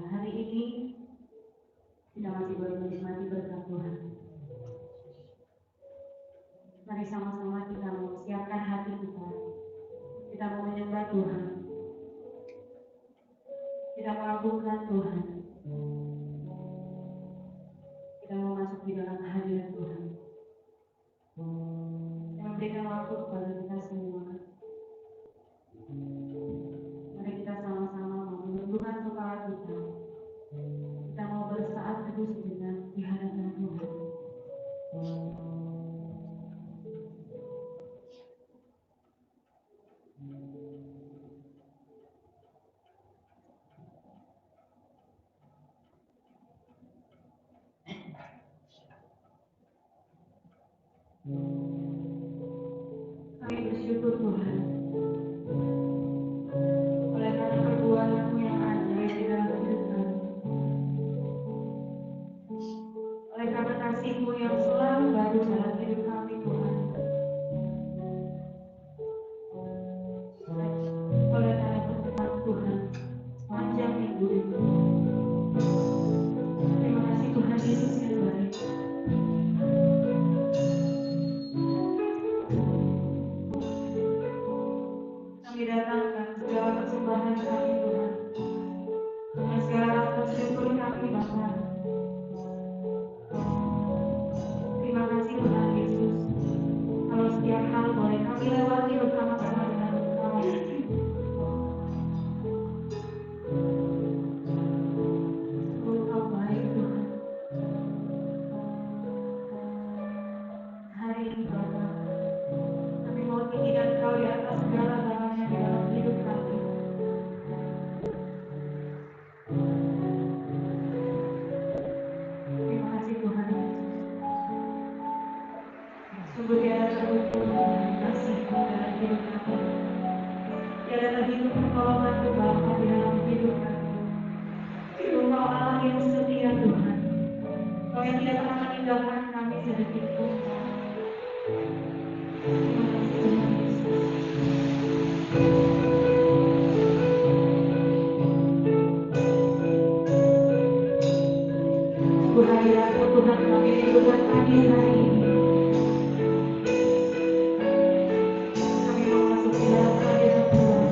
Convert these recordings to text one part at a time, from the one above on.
hari ini kita masih boleh menikmati berkat Tuhan. Mari sama-sama kita mempersiapkan hati kita. Kita mau menyembah Tuhan. Kita mengagungkan Tuhan. Kita mau masuk di dalam hadirat Tuhan. Yang memberikan waktu kepada kita semua. Mari kita sama-sama menundukkan kepala kita. Kita mau bersaat teduh sejenak di hadapan Tuhan. Kami bersyukur Tuhan oleh karena perbuatan-Mu yang ajaib di dalam hidup kami, oleh karena kasih-Mu yang selalu baru dalam hidup kami Tuhan, oleh karena berkat Tuhan sepanjang minggu itu. Terima kasih Tuhan Yesus yang baik. Kami datangkan segala persembahan kami Tuhan, dengan segala rasa syukur kami Bapa. Terima kasih Tuhan Yesus, kalau setiap hal boleh kami lewati bersama-sama dengan Engkau. Engkau baik Tuhan. Hari ini Bapa, kami mau tinggikan Engkau di atas segala-galanya di dalam hidup kami. Terima kasih Tuhan Yesus. Sungguh tiada terukur kasih-Mu dalam hidup kami. Tiada terhitung pertolongan-Mu Bapa di dalam hidup kami. Engkau Allah yang setia Tuhan. Engkau yang tidak pernah meninggalkan kami sedikit pun. Terima kasih Tuhan Yesus. Sungguh hadirat-Mu Tuhan kami rindukan kami hari ini. Kami mau masuk di dalam hadirat Tuhan.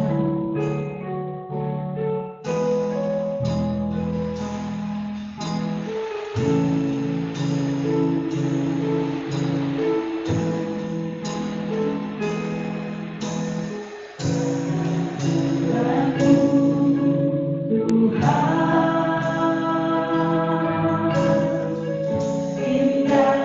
Indah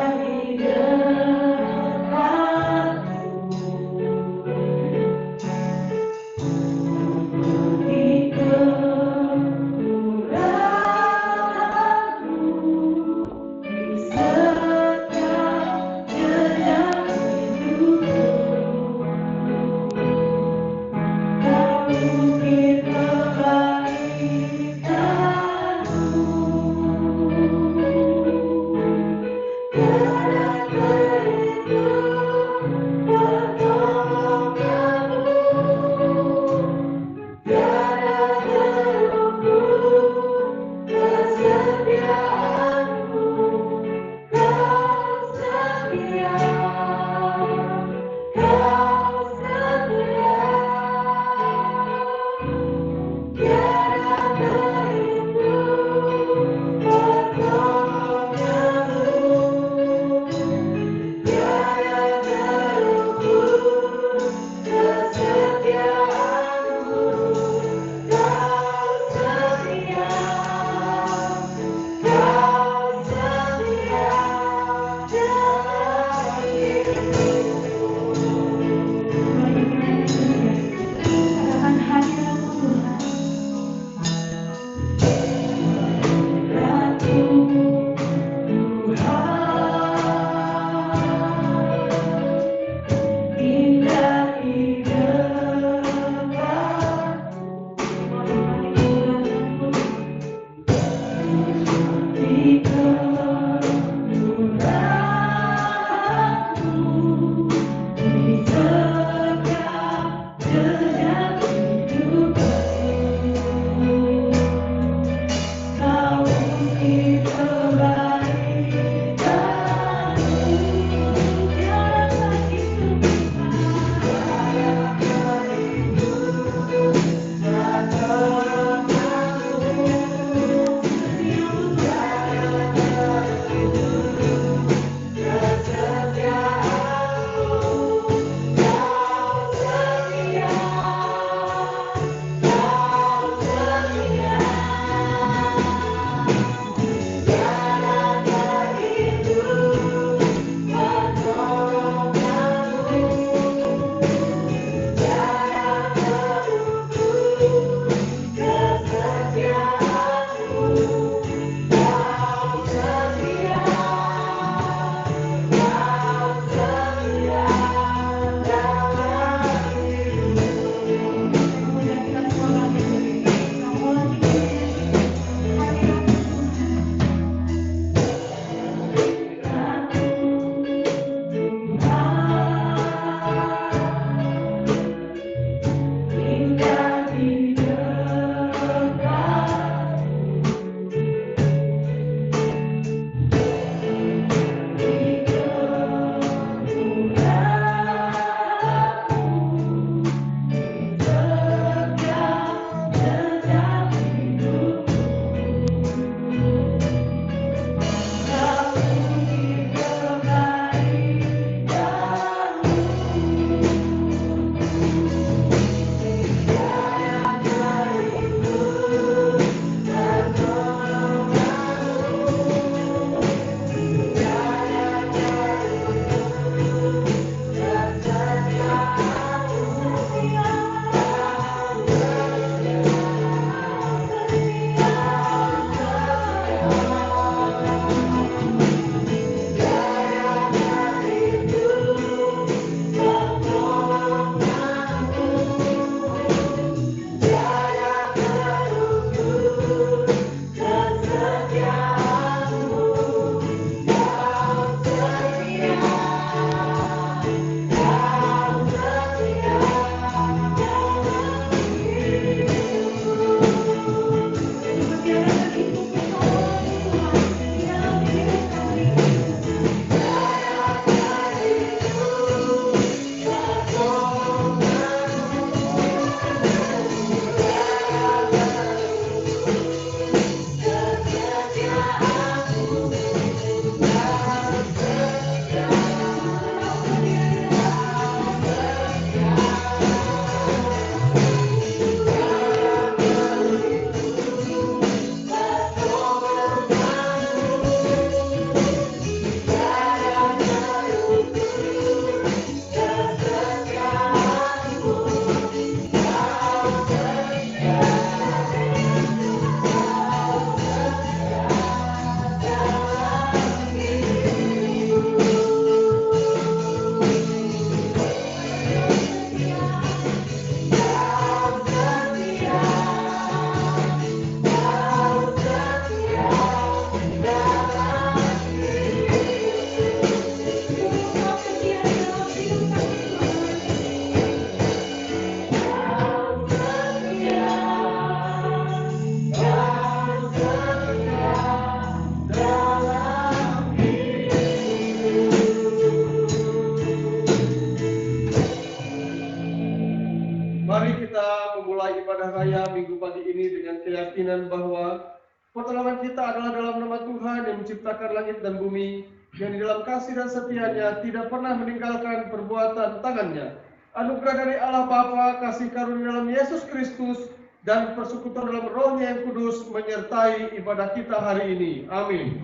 memulai ibadah raya minggu pagi ini dengan keyakinan bahwa pertolongan kita adalah dalam nama Tuhan yang menciptakan langit dan bumi, yang di dalam kasih dan setianya tidak pernah meninggalkan perbuatan tangannya. Anugerah dari Allah Bapa, kasih karunia dalam Yesus Kristus, dan persekutuan dalam Roh-Nya yang kudus menyertai ibadah kita hari ini. Amin.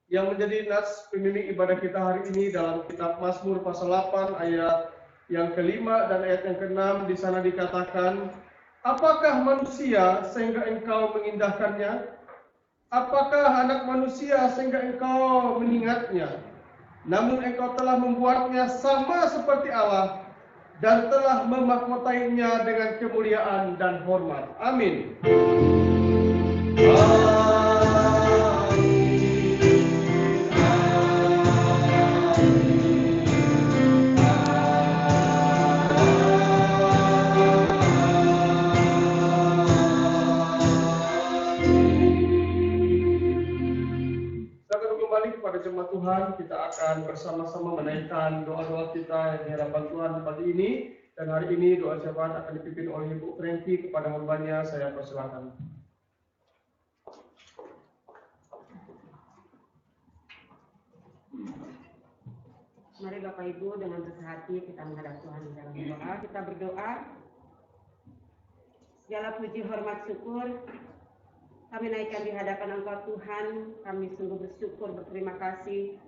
Yang menjadi nas pembimbing ibadah kita hari ini dalam kitab Mazmur pasal 8 ayat yang kelima dan ayat yang keenam. Di sana dikatakan, apakah manusia sehingga engkau mengindahkannya? Apakah anak manusia sehingga engkau mengingatnya? Namun engkau telah membuatnya sama seperti Allah dan telah memahkotainya dengan kemuliaan dan hormat. Amin. Kepada jemaat Tuhan, kita akan bersama-sama menaikkan doa-doa kita yang di hadapan Tuhan pagi ini. Dan hari ini doa syafaat akan dipimpin oleh Ibu Franky. Kepada hambanya saya persilakan. Mari Bapak Ibu dengan besar hati kita menghadap Tuhan dalam doa. Kita berdoa. Segala puji, hormat, syukur kami naikkan di hadapan Engkau Tuhan. Kami sungguh bersyukur, berterima kasih.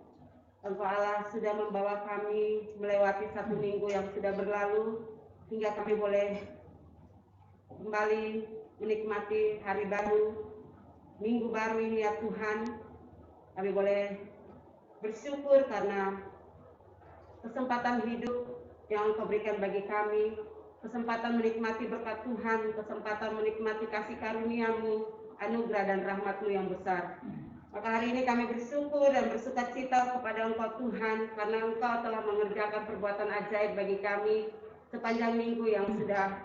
Engkau Allah sudah membawa kami melewati satu minggu yang sudah berlalu, hingga kami boleh kembali menikmati hari baru, minggu baru ini ya Tuhan. Kami boleh bersyukur karena kesempatan hidup yang Engkau berikan bagi kami, kesempatan menikmati berkat Tuhan, kesempatan menikmati kasih karunia-Mu, anugerah dan rahmat-Mu yang besar. Maka hari ini kami bersyukur dan bersukacita kepada Engkau Tuhan, karena Engkau telah mengerjakan perbuatan ajaib bagi kami sepanjang minggu yang sudah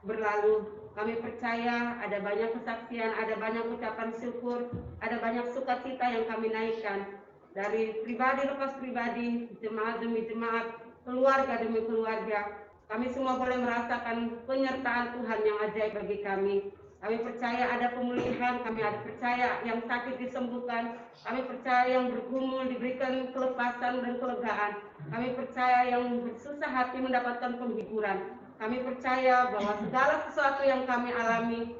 berlalu. Kami percaya ada banyak kesaksian, ada banyak ucapan syukur, ada banyak sukacita yang kami naikkan. Dari pribadi lepas pribadi, jemaat demi jemaat, keluarga demi keluarga. Kami semua boleh merasakan penyertaan Tuhan yang ajaib bagi kami. Kami percaya ada pemulihan, kami percaya yang sakit disembuhkan, kami percaya yang bergumul diberikan kelepasan dan kelegaan, kami percaya yang bersusah hati mendapatkan penghiburan. Kami percaya bahwa segala sesuatu yang kami alami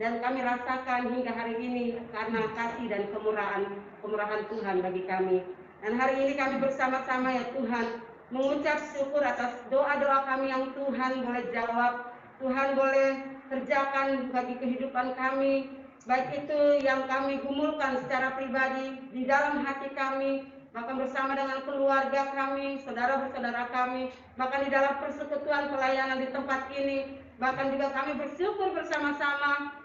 dan kami rasakan hingga hari ini karena kasih dan kemurahan Tuhan bagi kami. Dan hari ini kami bersama-sama ya Tuhan mengucap syukur atas doa-doa kami yang Tuhan boleh jawab, Tuhan boleh kerjakan bagi kehidupan kami, baik itu yang kami gumulkan secara pribadi di dalam hati kami, bahkan bersama dengan keluarga kami, saudara-saudara kami, bahkan di dalam persekutuan pelayanan di tempat ini, bahkan juga kami bersyukur bersama-sama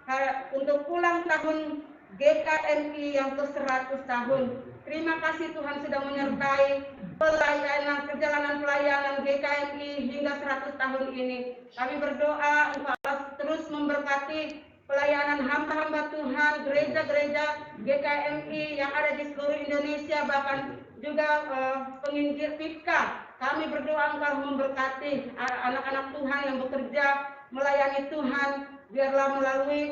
untuk ulang tahun GKMI yang ke-100 tahun. Terima kasih Tuhan sudah menyertai perjalanan pelayanan GKMI hingga 100 tahun ini. Kami berdoa Engkau terus memberkati pelayanan hamba-hamba Tuhan, gereja-gereja GKMI yang ada di seluruh Indonesia, bahkan juga penginjil FIPKA. Kami berdoa Engkau memberkati anak-anak Tuhan yang bekerja melayani Tuhan. Biarlah melalui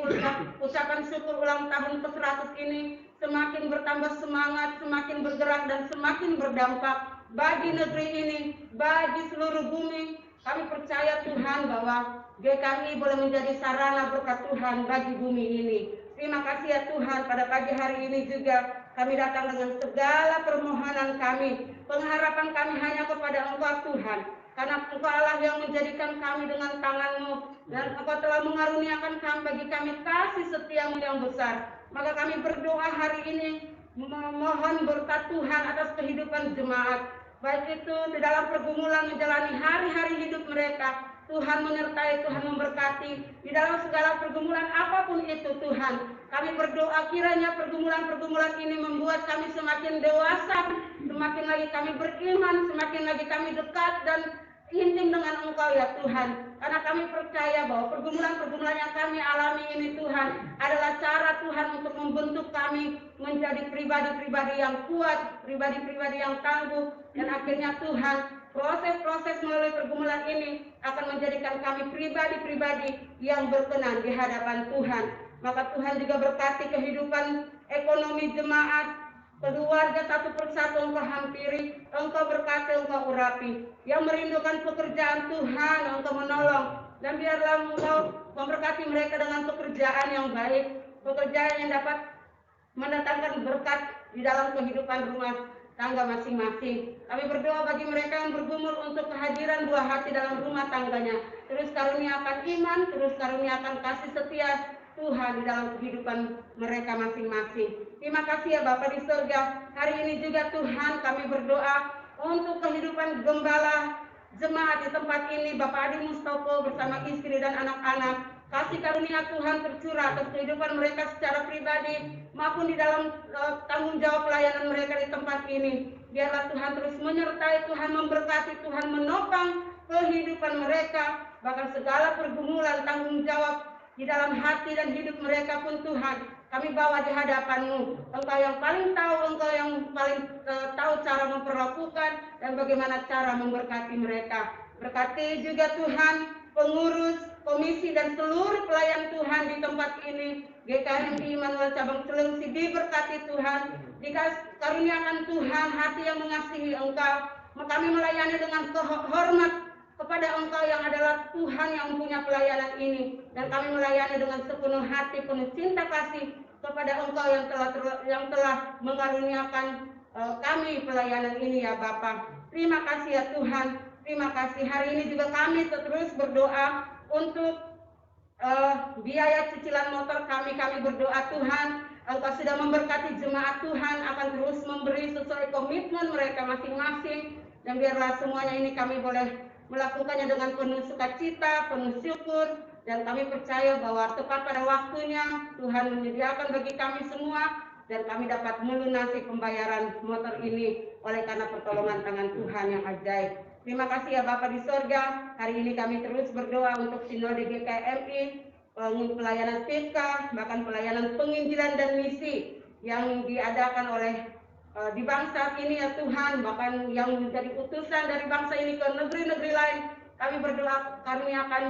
ucapan syukur ulang tahun ke-100 ini semakin bertambah semangat, semakin bergerak dan semakin berdampak bagi negeri ini, bagi seluruh bumi. Kami percaya Tuhan bahwa GKMI boleh menjadi sarana berkat Tuhan bagi bumi ini. Terima kasih ya Tuhan, pada pagi hari ini juga kami datang dengan segala permohonan kami. Pengharapan kami hanya kepada Engkau Tuhan. Karena Engkau Allah yang menjadikan kami dengan tangan-Mu. Dan Engkau telah mengaruniakan kami bagi kami kasih setia-Mu yang besar. Maka kami berdoa hari ini memohon berkat Tuhan atas kehidupan jemaat. Baik itu di dalam pergumulan menjalani hari-hari hidup mereka, Tuhan menyertai, Tuhan memberkati di dalam segala pergumulan apapun itu Tuhan. Kami berdoa kiranya pergumulan-pergumulan ini membuat kami semakin dewasa, semakin lagi kami beriman, semakin lagi kami dekat dan intim dengan Engkau ya Tuhan. Karena kami percaya bahwa pergumulan-pergumulan yang kami alami ini Tuhan adalah cara Tuhan untuk membentuk kami menjadi pribadi-pribadi yang kuat, pribadi-pribadi yang tangguh, dan akhirnya Tuhan proses-proses melalui pergumulan ini akan menjadikan kami pribadi-pribadi yang berkenan di hadapan Tuhan. Maka Tuhan juga berkati kehidupan ekonomi jemaat, keluarga satu persatu Engkau hampiri, Engkau berkati, Engkau urapi. Yang merindukan pekerjaan Tuhan, Engkau menolong. Dan biarlah Engkau memberkati mereka dengan pekerjaan yang baik, pekerjaan yang dapat mendatangkan berkat di dalam kehidupan rumah tangga masing-masing. Kami berdoa bagi mereka yang bergumul untuk kehadiran buah hati dalam rumah tangganya. Terus karuniakan iman, terus karuniakan kasih setia Tuhan di dalam kehidupan mereka masing-masing. Terima kasih ya Bapa di surga. Hari ini juga Tuhan kami berdoa untuk kehidupan gembala jemaat di tempat ini, Bapak Adi Mustopo bersama istri dan anak-anak. Kasih karunia Tuhan tercurah atas kehidupan mereka secara pribadi maupun di dalam tanggung jawab pelayanan mereka di tempat ini. Biarlah Tuhan terus menyertai, Tuhan memberkati, Tuhan menopang kehidupan mereka, bahkan segala pergumulan tanggung jawab di dalam hati dan hidup mereka pun Tuhan kami bawa di hadapan-Mu. Engkau yang paling tahu, Engkau yang paling tahu cara memperlakukan dan bagaimana cara memberkati mereka. Berkati juga Tuhan pengurus, komisi dan seluruh pelayan Tuhan di tempat ini. GKMI Immanuel Cabang Cilengsi diberkati Tuhan, dikaruniakan Tuhan hati yang mengasihi Engkau. Kami melayani dengan hormat kepada Engkau yang adalah Tuhan yang punya pelayanan ini, dan kami melayani dengan sepenuh hati, penuh cinta kasih kepada Engkau yang telah mengaruniakan kami pelayanan ini ya Bapa. Terima kasih ya Tuhan, terima kasih. Hari ini juga kami terus berdoa untuk biaya cicilan motor kami. Kami berdoa Tuhan, Engkau sudah memberkati jemaat Tuhan, akan terus memberi sesuai komitmen mereka masing-masing, dan biarlah semuanya ini kami boleh melakukannya dengan penuh sukacita, penuh syukur, dan kami percaya bahwa tepat pada waktunya Tuhan menyediakan bagi kami semua, dan kami dapat melunasi pembayaran motor ini oleh karena pertolongan tangan Tuhan yang ajaib. Terima kasih ya Bapa di sorga. Hari ini kami terus berdoa untuk Sinode GKMI, pelayanan PK, bahkan pelayanan penginjilan dan misi yang diadakan oleh di bangsa ini ya Tuhan, bahkan yang menjadi utusan dari bangsa ini ke negeri-negeri lain. Kami berdoa karuniakan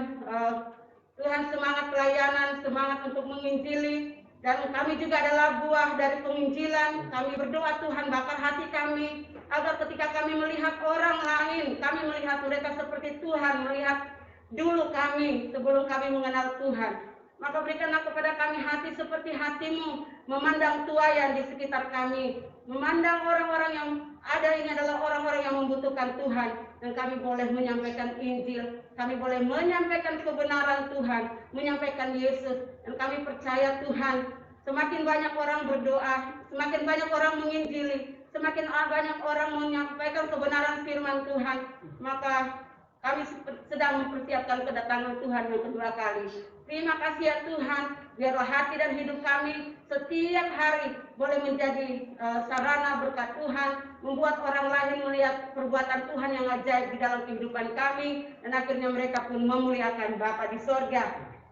Tuhan semangat pelayanan, semangat untuk menginjili, dan kami juga adalah buah dari penginjilan. Kami berdoa Tuhan bakar hati kami, agar ketika kami melihat orang lain, kami melihat mereka seperti Tuhan melihat dulu kami sebelum kami mengenal Tuhan. Maka berikanlah kepada kami hati seperti hati-Mu, memandang tuayan di sekitar kami, memandang orang-orang yang ada ini adalah orang-orang yang membutuhkan Tuhan, dan kami boleh menyampaikan Injil, kami boleh menyampaikan kebenaran Tuhan, menyampaikan Yesus, dan kami percaya Tuhan, semakin banyak orang berdoa, semakin banyak orang menginjili, semakin banyak orang menyampaikan kebenaran firman Tuhan, maka kami sedang mempersiapkan kedatangan Tuhan yang kedua kali. Terima kasih ya Tuhan, biarlah hati dan hidup kami setiap hari boleh menjadi sarana berkat Tuhan, membuat orang lain melihat perbuatan Tuhan yang ajaib di dalam kehidupan kami, dan akhirnya mereka pun memuliakan Bapa di sorga.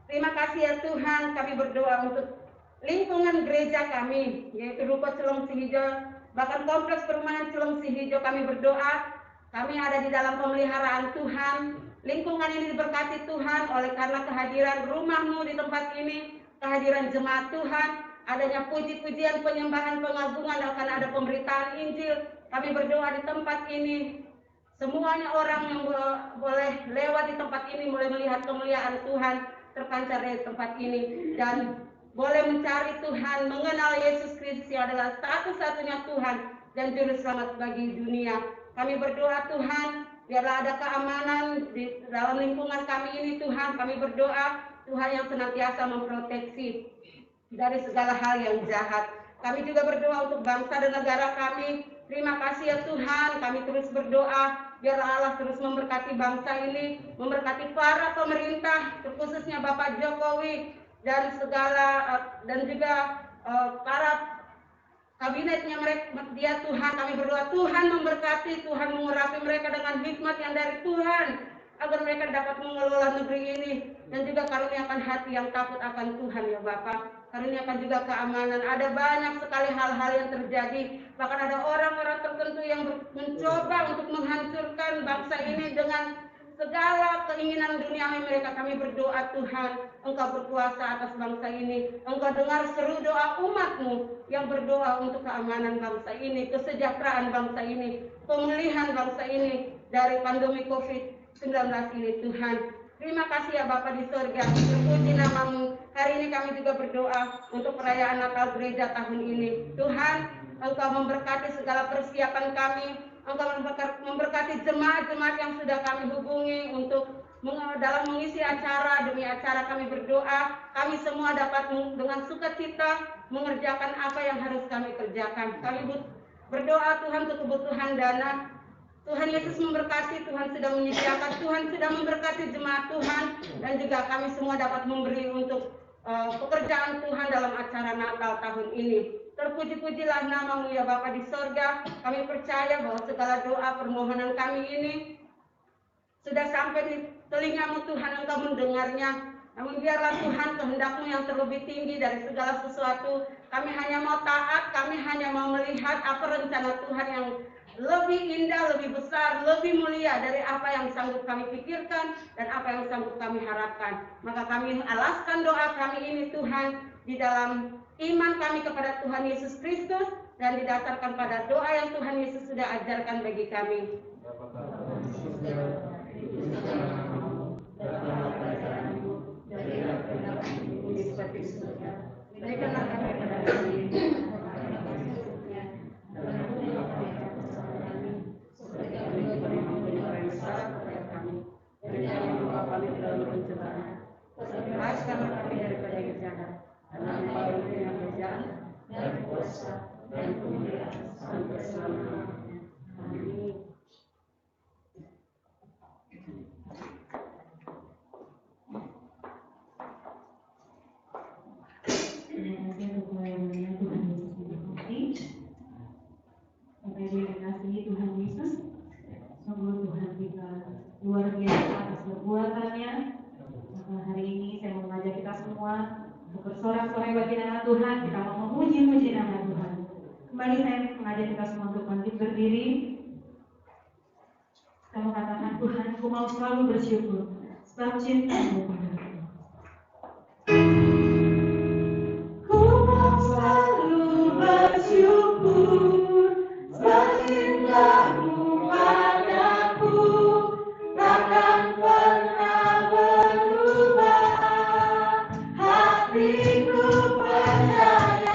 Terima kasih ya Tuhan, kami berdoa untuk lingkungan gereja kami, yaitu Ruko Cilengsi Hijau, bahkan kompleks perumahan Cilengsi Hijau. Kami berdoa, kami ada di dalam pemeliharaan Tuhan. Lingkungan ini diberkati Tuhan oleh karena kehadiran rumah-Mu di tempat ini, kehadiran jemaat Tuhan, adanya puji-pujian, penyembahan, pengagungan, akan ada pemberitaan Injil. Kami berdoa di tempat ini, semuanya orang yang boleh lewat di tempat ini boleh melihat kemuliaan Tuhan terpancar di tempat ini, dan boleh mencari Tuhan, mengenal Yesus Kristus yang adalah satu-satunya Tuhan dan Juru Selamat bagi dunia. Kami berdoa Tuhan, biarlah ada keamanan di dalam lingkungan kami ini Tuhan. Kami berdoa Tuhan yang senantiasa memproteksi dari segala hal yang jahat. Kami juga berdoa untuk bangsa dan negara kami. Terima kasih ya Tuhan, kami terus berdoa. Biarlah Allah terus memberkati bangsa ini, memberkati para pemerintah, khususnya Bapak Jokowi dan juga para kabinetnya mereka. Dia Tuhan, kami berdoa Tuhan memberkati, Tuhan mengurapi mereka dengan hikmat yang dari Tuhan, agar mereka dapat mengelola negeri ini, dan juga karuniakan hati yang takut akan Tuhan ya Bapak. Karuniakan juga keamanan. Ada banyak sekali hal-hal yang terjadi. Bahkan ada orang-orang tertentu yang mencoba untuk menghancurkan bangsa ini dengan segala keinginan duniawi mereka. Kami berdoa Tuhan, Engkau berkuasa atas bangsa ini. Engkau dengar seru doa umat-Mu yang berdoa untuk keamanan bangsa ini, kesejahteraan bangsa ini, pemulihan bangsa ini dari pandemi COVID-19 ini Tuhan. Terima kasih ya Bapa di surga, terpuji nama-Mu. Hari ini kami juga berdoa untuk perayaan Natal gereja tahun ini. Tuhan, Engkau memberkati segala persiapan kami. Engkau memberkati jemaat-jemaat yang sudah kami hubungi untuk dalam mengisi acara. Demi acara kami berdoa, kami semua dapat dengan sukacita mengerjakan apa yang harus kami kerjakan. Kami berdoa Tuhan untuk kebutuhan dana. Tuhan Yesus memberkati, Tuhan sudah menyediakan, Tuhan sudah memberkati jemaat Tuhan, dan juga kami semua dapat memberi untuk pekerjaan Tuhan dalam acara Natal tahun ini. Terpuji-pujilah nama-Mu ya Bapa di sorga. Kami percaya bahwa segala doa permohonan kami ini sudah sampai di telinga-Mu Tuhan, Engkau mendengarnya. Namun biarlah Tuhan kehendak-Mu yang terlebih tinggi dari segala sesuatu. Kami hanya mau taat, kami hanya mau melihat apa rencana Tuhan yang lebih indah, lebih besar, lebih mulia dari apa yang sanggup kami pikirkan dan apa yang sanggup kami harapkan. Maka kami alaskan doa kami ini Tuhan di dalam iman kami kepada Tuhan Yesus Kristus dan didasarkan pada doa yang Tuhan Yesus sudah ajarkan bagi kami. Berikanlah kami pada kami lepaskanlah kami daripada yang jahat, karena Engkau yang kerajaan dan kuasa dan kemuliaan sampai selama-lamanya. Amin. Terima kasih untuk pelayanannya Tuhan Yesus diberkati. Sampai dikasihi Tuhan Yesus. Sungguh Tuhan kita luar biasa atas perbuatannya. Maka hari ini saya mau mengajak kita semua untuk bersorak-sorai bagi nama Tuhan. Kita mau memuji-muji nama Tuhan. Kembali saya mengajak kita semua untuk bangkit berdiri. Kita mengatakan Tuhan, aku mau selalu bersyukur sebab cinta-Mu padaku. Selalu bersyukur sebab cinta-Mu padaku takkan pernah berubah. Hatiku percaya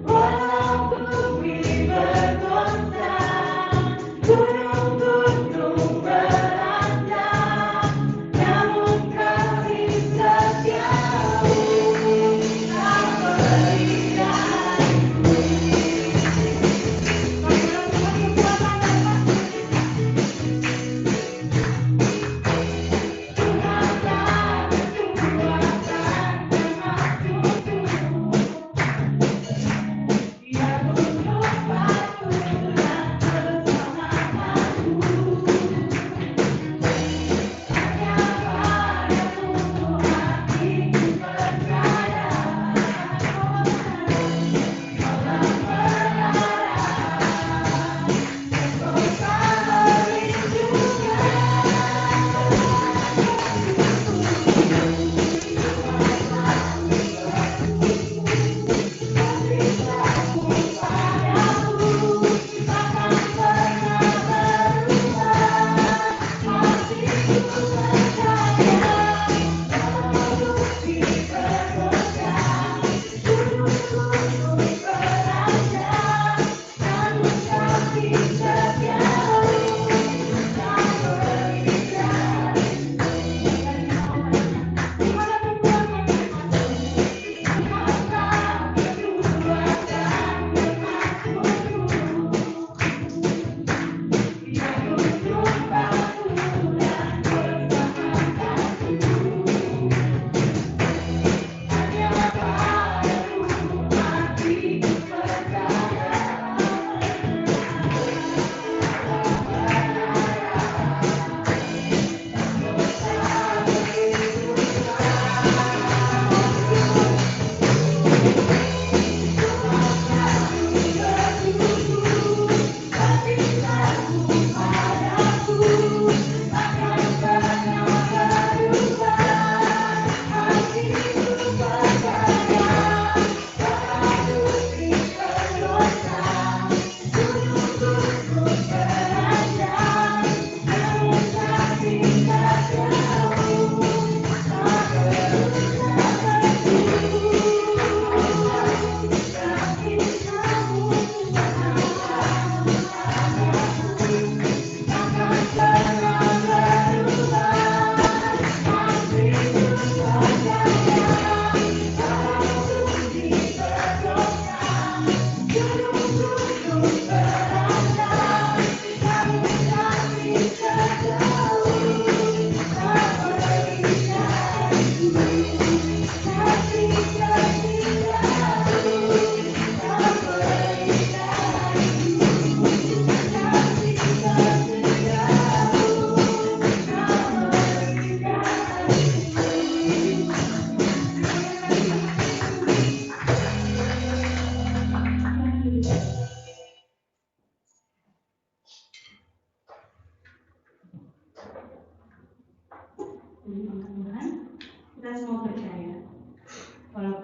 walau bumi bergoncang, gunung-gunung beranjak, namun Kau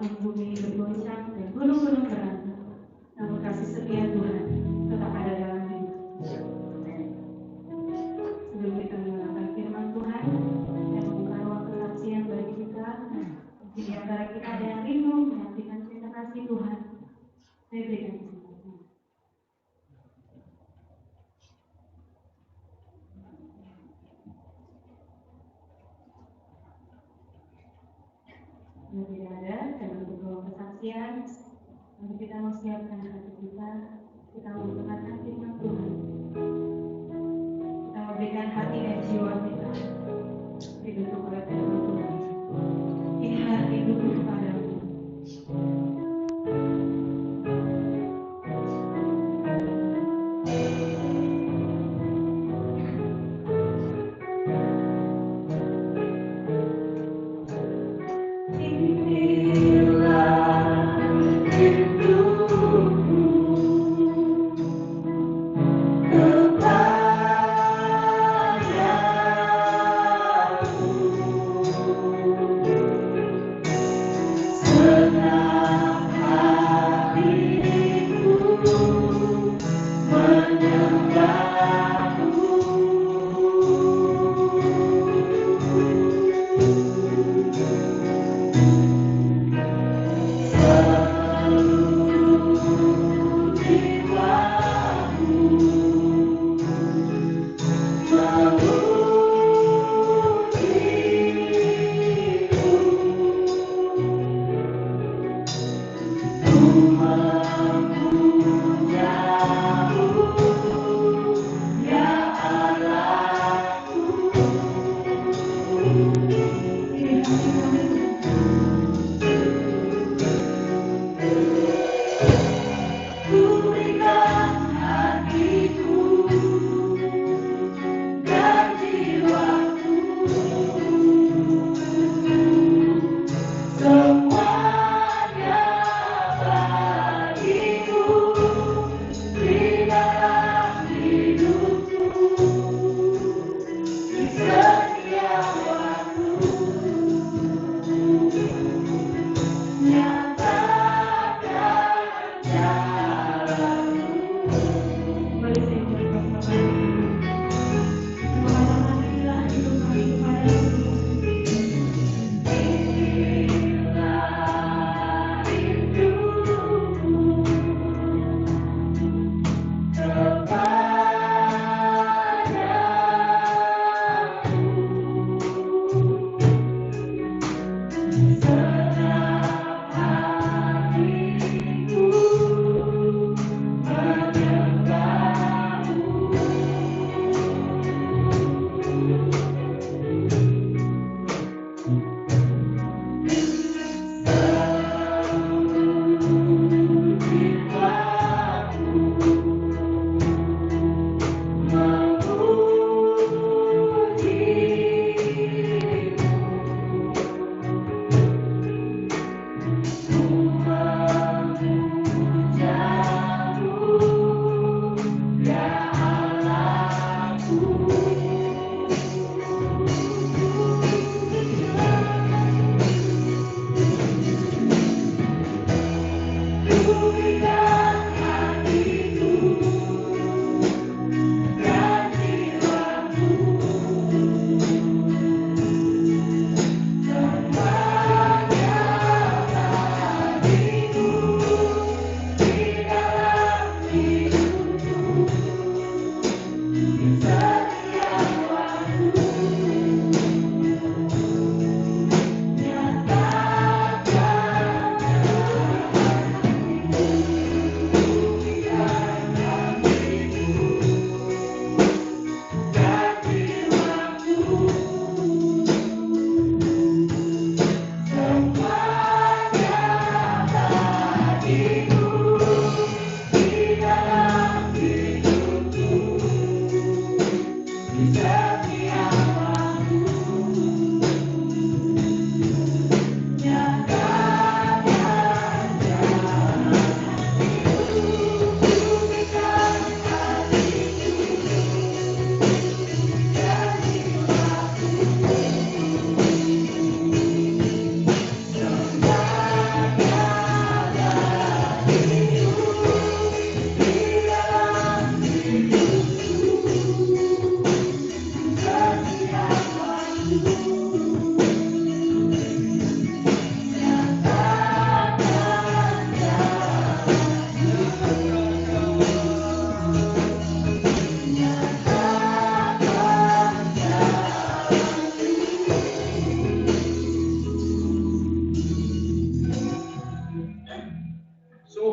langit bumi bergoncang dan gunung-gunung berantem, namun kasih setia Tuhan tetap ada dalam hidup. Sebelum kita mengenalkan firman Tuhan dan membuka ruang kesaksian bagi kita, mungkin di antara kita ada yang rindu menyaksikan cinta kasih Tuhan. Saya berikan kesempatan. Jika tidak ada, dan untuk ruang kesaksian, mari kita mau siapkan hati kita mau mendengarkan firman Tuhan. Kita memberikan hati dan jiwa kita dibentuk oleh firman Tuhan. Ini hati dulu kepadamu. Kepadamu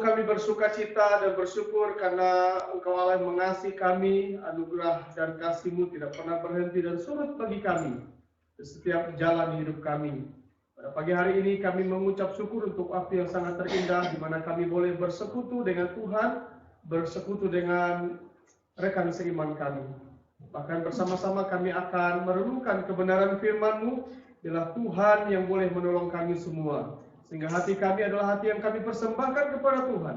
kami bersuka cita dan bersyukur karena Engkau Allah yang mengasihi kami, anugerah dan kasih-Mu tidak pernah berhenti dan surut bagi kami di setiap jalan hidup kami. Pada pagi hari ini kami mengucap syukur untuk waktu yang sangat terindah di mana kami boleh bersekutu dengan Tuhan, bersekutu dengan rekan seiman kami. Bahkan bersama-sama kami akan merenungkan kebenaran firman-Mu, bila Tuhan yang boleh menolong kami semua. Sehingga hati kami adalah hati yang kami persembahkan kepada Tuhan.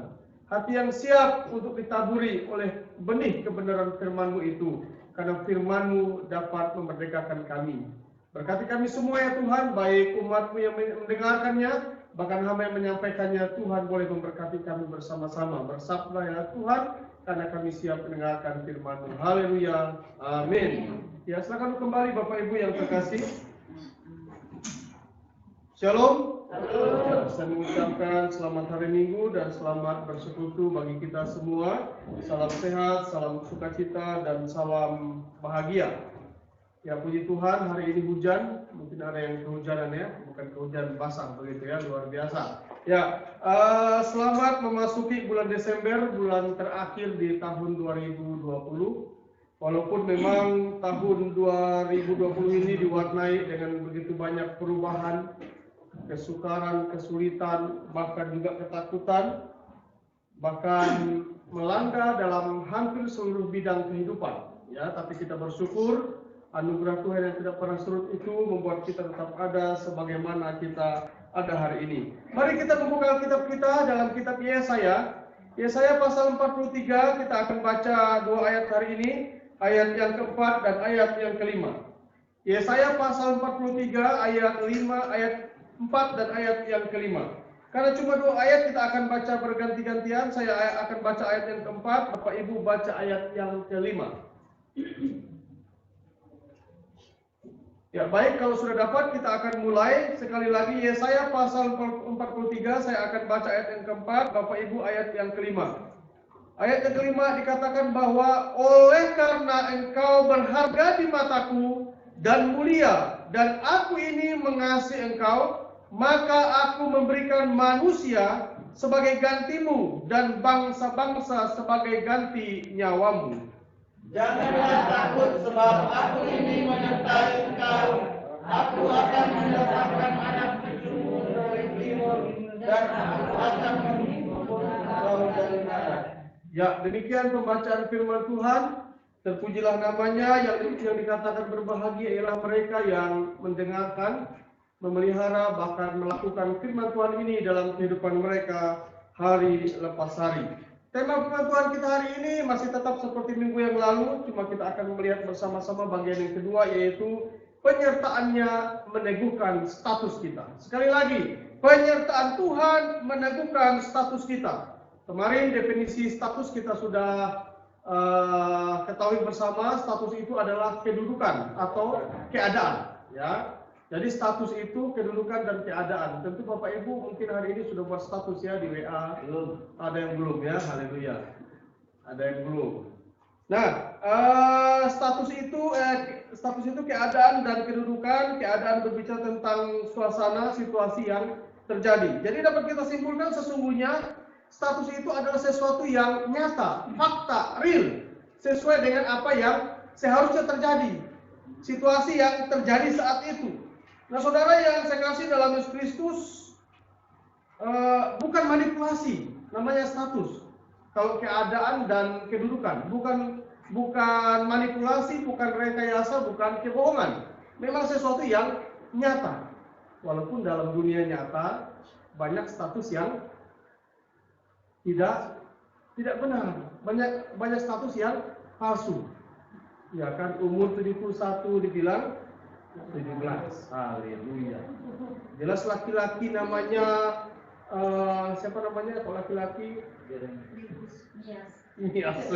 Hati yang siap untuk ditaburi oleh benih kebenaran firman-Mu itu. Karena firman-Mu dapat memerdekakan kami. Berkati kami semua ya Tuhan, baik umat-Mu yang mendengarkannya, bahkan hamba yang menyampaikannya, Tuhan boleh memberkati kami bersama-sama. Bersabda ya Tuhan, karena kami siap mendengarkan firman-Mu. Haleluya. Amin. Ya, silakan kembali Bapak Ibu yang terkasih. Shalom. Ya, saya mengucapkan selamat hari Minggu dan selamat bersekutu bagi kita semua. Salam sehat, salam sukacita, dan salam bahagia. Ya, puji Tuhan, hari ini hujan. Mungkin ada yang kehujanan ya, bukan kehujanan basah begitu ya, luar biasa. Ya, selamat memasuki bulan Desember, bulan terakhir di tahun 2020. Walaupun memang tahun 2020 ini diwarnai dengan begitu banyak perubahan, kesukaran, kesulitan, bahkan juga ketakutan, bahkan melanda dalam hampir seluruh bidang kehidupan. Ya, tapi kita bersyukur anugerah Tuhan yang tidak pernah surut itu membuat kita tetap ada sebagaimana kita ada hari ini. Mari kita membuka Alkitab kita dalam kitab Yesaya. Yesaya pasal 43, kita akan baca 2 ayat hari ini, ayat yang keempat dan ayat yang kelima. Yesaya pasal 43 ayat 5, ayat 4 dan ayat yang kelima. Karena cuma 2 ayat kita akan baca berganti-gantian. Saya akan baca ayat yang keempat, Bapak Ibu baca ayat yang kelima. Ya baik, kalau sudah dapat kita akan mulai. Sekali lagi Yesaya pasal 43, saya akan baca ayat yang keempat, Bapak Ibu ayat yang kelima. Ayat yang kelima dikatakan bahwa oleh karena engkau berharga di mataku dan mulia, dan aku ini mengasihi engkau, maka aku memberikan manusia sebagai gantimu dan bangsa-bangsa sebagai ganti nyawamu. Janganlah takut, sebab aku ini menyertai engkau. Aku akan mendatangkan anak cucumu dari timur, dan aku akan menghibur engkau dari barat. Ya, demikian pembacaan firman Tuhan. Terpujilah namanya. Yang dikatakan berbahagia ialah mereka yang mendengarkan, memelihara, bahkan melakukan firman Tuhan ini dalam kehidupan mereka hari lepas hari. Tema firman Tuhan kita hari ini masih tetap seperti minggu yang lalu, cuma kita akan melihat bersama-sama bagian yang kedua, yaitu penyertaannya meneguhkan status kita. Sekali lagi, penyertaan Tuhan meneguhkan status kita. Kemarin definisi status kita sudah ketahui bersama. Status itu adalah kedudukan atau keadaan, ya. Jadi status itu kedudukan dan keadaan. Tentu Bapak Ibu mungkin hari ini sudah buat status ya di WA. Belum. Ada yang belum ya, haleluya. Ada yang belum. Nah, status itu keadaan dan kedudukan. Keadaan berbicara tentang suasana, situasi yang terjadi. Jadi dapat kita simpulkan sesungguhnya status itu adalah sesuatu yang nyata, fakta, real, sesuai dengan apa yang seharusnya terjadi. Situasi yang terjadi saat itu. Nah, saudara yang saya kasih dalam Yesus Kristus, bukan manipulasi, namanya status. Kalau keadaan dan kedudukan, bukan manipulasi, bukan rekayasa, bukan kebohongan. Memang sesuatu yang nyata. Walaupun dalam dunia nyata banyak status yang tidak benar. Banyak status yang palsu. Ya kan, umur 71 dibilang 17. Haleluya. Jelas laki-laki namanya siapa namanya? Kalau laki-laki Nias.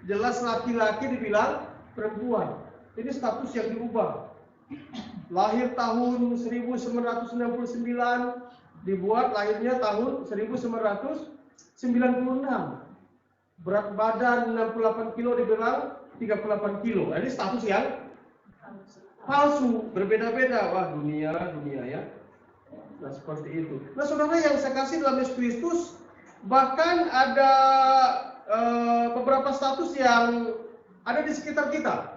Jelas laki-laki dibilang perempuan. Ini status yang diubah. Lahir tahun 1969, dibuat lahirnya tahun 1996. Berat badan 68 kilo dibilang 38 kilo. Ini status yang palsu, berbeda-beda. Wah, dunia ya. Nah, seperti itu. Nah, saudara yang saya kasih dalam Yesus Kristus, bahkan ada beberapa status yang ada di sekitar kita.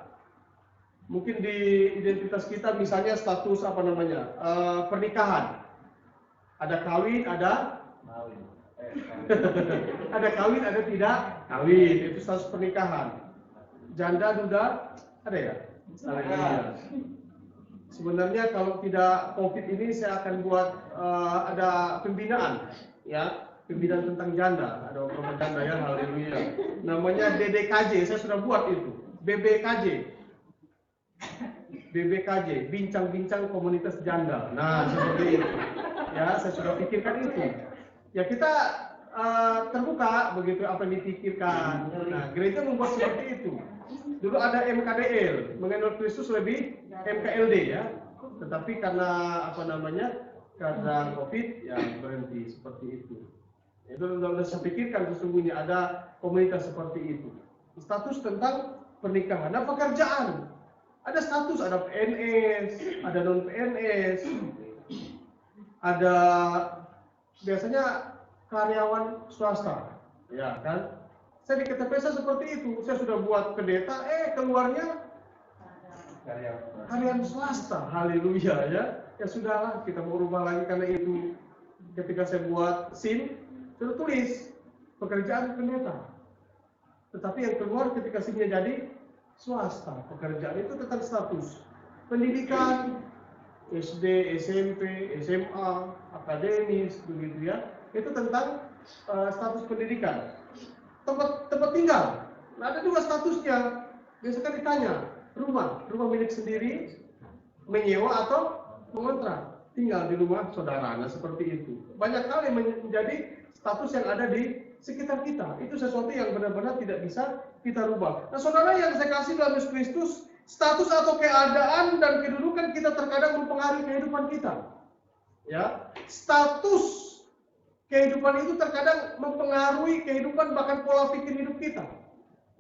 Mungkin di identitas kita, misalnya status pernikahan. Ada kawin, ada ada kawin, ada tidak kawin. Itu status pernikahan. Janda, duda, ada ya? Ada. Sebenarnya kalau tidak COVID ini saya akan buat ada pembinaan, ya, pembinaan tentang janda, ada program janda ya, haleluya. Namanya DDKJ, saya sudah buat itu, BBKJ, bincang-bincang komunitas janda. Nah, seperti itu, ya, saya sudah pikirkan itu. Ya kita terbuka begitu apa yang dipikirkan. Nah, gereja membuat seperti itu. Dulu ada MKDL, mengenal Kristus lebih MKLD ya. Tetapi karena karena COVID ya berhenti seperti itu. Itu sudah saya pikirkan sesungguhnya ada komunitas seperti itu. Status tentang pernikahan. Nah, pekerjaan. Ada status, ada PNS, ada non PNS. Ada biasanya karyawan swasta. Ya kan? Saya di KTP saya seperti itu. Saya sudah buat pendeta, keluarnya karyawan swasta. Haleluya ya. Ya sudahlah, kita mau rubah lagi karena itu. Ketika saya buat SIM, saya tulis pekerjaan pendeta. Tetapi yang keluar ketika SIM-nya jadi swasta. Pekerjaan itu tentang status pendidikan, SD, SMP, SMA, akademis, begitu ya. Itu tentang status pendidikan. Tempat tinggal. Nah, ada juga statusnya. Biasanya ditanya, rumah milik sendiri, menyewa atau mengontrak. Tinggal di rumah saudara. Nah, seperti itu. Banyak hal yang menjadi status yang ada di sekitar kita. Itu sesuatu yang benar-benar tidak bisa kita rubah. Nah, saudara yang saya kasih dalam Yesus Kristus, status atau keadaan dan kedudukan kita terkadang mempengaruhi kehidupan kita. Ya, status kehidupan itu terkadang mempengaruhi kehidupan bahkan pola pikir hidup kita.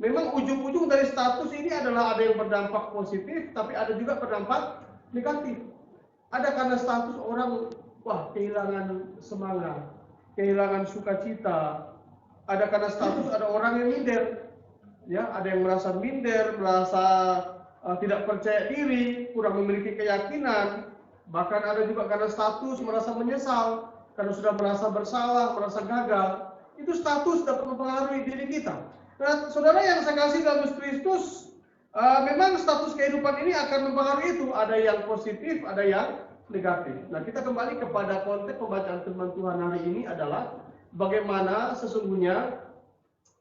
Memang ujung-ujung dari status ini adalah ada yang berdampak positif, tapi ada juga berdampak negatif. Ada karena status orang, kehilangan semangat, kehilangan sukacita. Ada karena status ada orang yang minder. Ya, ada yang merasa minder, merasa tidak percaya diri, kurang memiliki keyakinan. Bahkan ada juga karena status merasa menyesal. Karena sudah merasa bersalah, merasa gagal, itu status dapat mempengaruhi diri kita. Nah, saudara yang saya kasih dalam Yesus Kristus, memang status kehidupan ini akan mempengaruhi itu. Ada yang positif, ada yang negatif. Nah, kita kembali kepada konteks pembacaan firman Tuhan hari ini adalah bagaimana sesungguhnya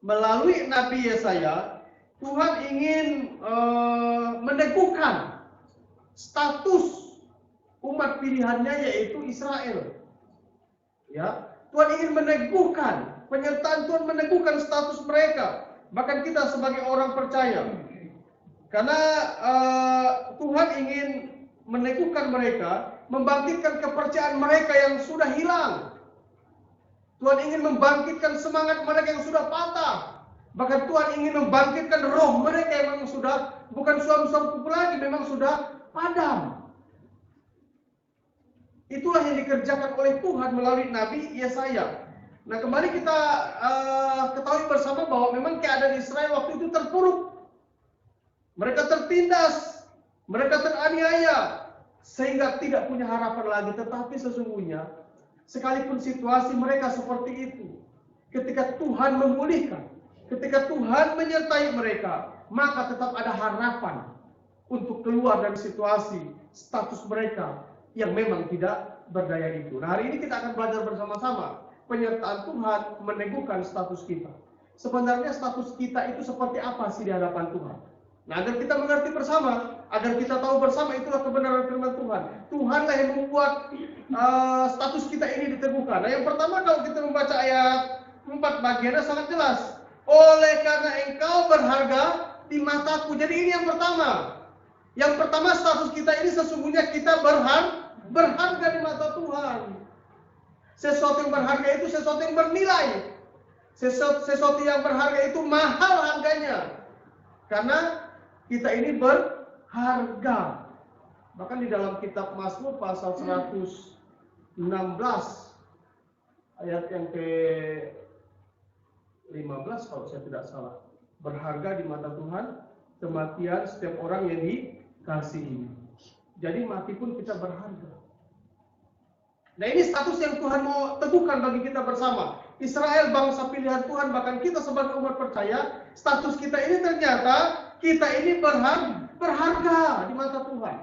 melalui Nabi Yesaya, Tuhan ingin meneguhkan status umat pilihannya yaitu Israel. Ya, Tuhan ingin meneguhkan, penyertaan Tuhan meneguhkan status mereka, bahkan kita sebagai orang percaya. Karena Tuhan ingin meneguhkan mereka, membangkitkan kepercayaan mereka yang sudah hilang. Tuhan ingin membangkitkan semangat mereka yang sudah patah. Bahkan Tuhan ingin membangkitkan roh mereka yang memang sudah bukan suam-suam kupu lagi, memang sudah padam. Itulah yang dikerjakan oleh Tuhan melalui Nabi Yesaya. Nah, kembali kita ketahui bersama bahwa memang keadaan Israel waktu itu terpuruk. Mereka tertindas, mereka teraniaya, sehingga tidak punya harapan lagi. Tetapi sesungguhnya, sekalipun situasi mereka seperti itu, ketika Tuhan memulihkan, ketika Tuhan menyertai mereka, maka tetap ada harapan untuk keluar dari situasi, status mereka yang memang tidak berdaya itu. Nah, hari ini kita akan belajar bersama-sama penyertaan Tuhan meneguhkan status kita. Sebenarnya status kita itu seperti apa sih di hadapan Tuhan? Nah, agar kita mengerti bersama, agar kita tahu bersama, itulah kebenaran firman Tuhan. Tuhanlah yang membuat status kita ini diteguhkan. Nah, yang pertama kalau kita membaca ayat 4 bagiannya sangat jelas. Oleh karena engkau berharga di mataku. Jadi ini yang pertama. Yang pertama status kita ini sesungguhnya kita berharga di mata Tuhan. Sesuatu yang berharga itu sesuatu yang bernilai. Sesuatu yang berharga itu mahal harganya. Karena kita ini berharga. Bahkan di dalam kitab Mazmur pasal 100 16 ayat yang ke 15 kalau saya tidak salah. Berharga di mata Tuhan kematian setiap orang yang dikasihi. Jadi mati pun kita berharga. Nah ini status yang Tuhan mau teguhkan bagi kita bersama. Israel bangsa pilihan Tuhan, bahkan kita sebagai umat percaya, status kita ini ternyata kita ini berharga di mata Tuhan.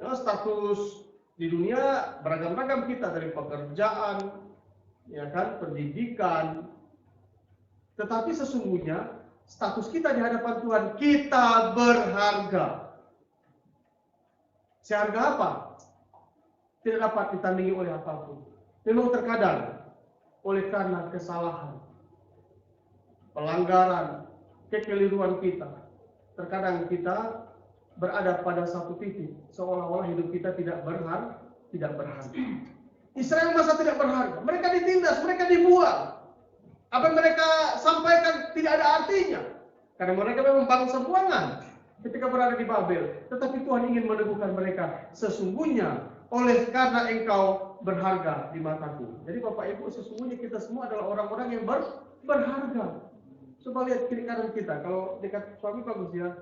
Ya, status di dunia beragam-ragam kita, dari pekerjaan, ya kan, pendidikan. Tetapi sesungguhnya status kita di hadapan Tuhan, kita berharga. Seharga apa? Tidak dapat ditandingi oleh apapun. Memang terkadang oleh karena kesalahan, pelanggaran, kekeliruan kita, terkadang kita berada pada satu titik seolah-olah hidup kita tidak berharga. Israel masa tidak berharga? Mereka ditindas, mereka dibuang. Apa yang mereka sampaikan tidak ada artinya, karena mereka memang bangsa buangan ketika berada di Babel. Tetapi Tuhan ingin meneguhkan mereka, sesungguhnya oleh karena engkau berharga di mataku. Jadi Bapak Ibu, sesungguhnya kita semua adalah orang-orang yang berharga. Coba lihat kiri kanan kita. Kalau dekat suami bagus ya,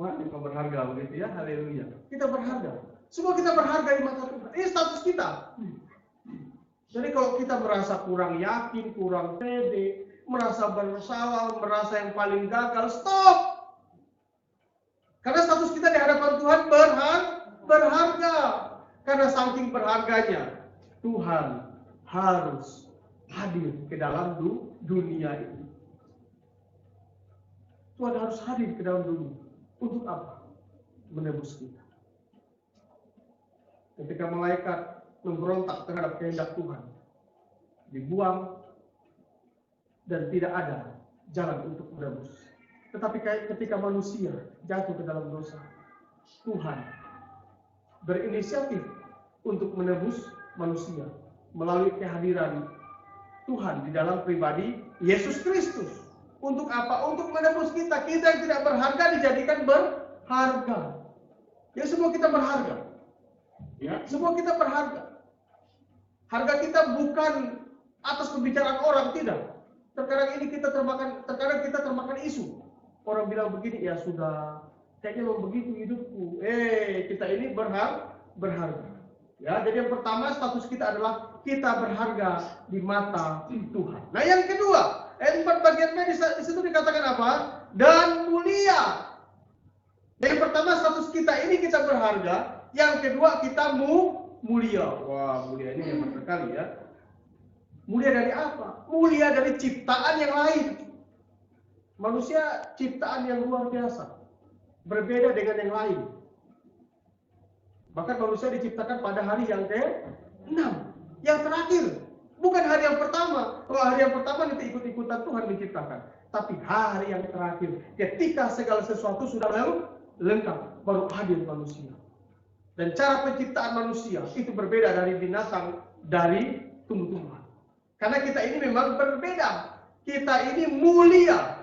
wah engkau berharga begitu ya, haleluya. Kita berharga. Semua kita berharga di mata Tuhan. Ini status kita. Jadi kalau kita merasa kurang yakin, kurang pede, merasa bersalah, merasa yang paling gagal, stop. Karena status kita di hadapan Tuhan berharga. Karena saking berharganya, Tuhan harus hadir ke dalam dunia ini. Tuhan harus hadir ke dalam dunia. Untuk apa? Menebus kita. Ketika malaikat memberontak terhadap kehendak Tuhan, dibuang, dan tidak ada jalan untuk menebus. Tetapi ketika manusia jatuh ke dalam dosa, Tuhan berinisiatif untuk menebus manusia melalui kehadiran Tuhan di dalam pribadi Yesus Kristus. Untuk apa? Untuk menebus kita. Kita yang tidak berharga dijadikan berharga. Ya, semua kita berharga. Ya, semua kita berharga. Harga kita bukan atas pembicaraan orang, tidak. Terkadang kita termakan isu. Orang bilang begini, ya sudah, kayaknya memang begitu hidupku. Kita ini berharga. Ya, jadi yang pertama status kita adalah kita berharga di mata Tuhan. Nah, yang kedua, ayat 4 bagian B di situ dikatakan apa? Dan mulia. Yang pertama status kita ini kita berharga, yang kedua kita mulia. Wah, mulia ini yang sekali ya. Mulia dari apa? Mulia dari ciptaan yang lain. Manusia ciptaan yang luar biasa, berbeda dengan yang lain. Bahkan manusia diciptakan pada hari yang ke-6, yang terakhir, bukan hari yang pertama. Kalau hari yang pertama nanti ikut-ikutan Tuhan menciptakan, tapi hari yang terakhir, ketika segala sesuatu sudah lengkap, baru hadir manusia. Dan cara penciptaan manusia itu berbeda dari binatang, dari tumbuh-tumbuhan. Karena kita ini memang berbeda. Kita ini mulia.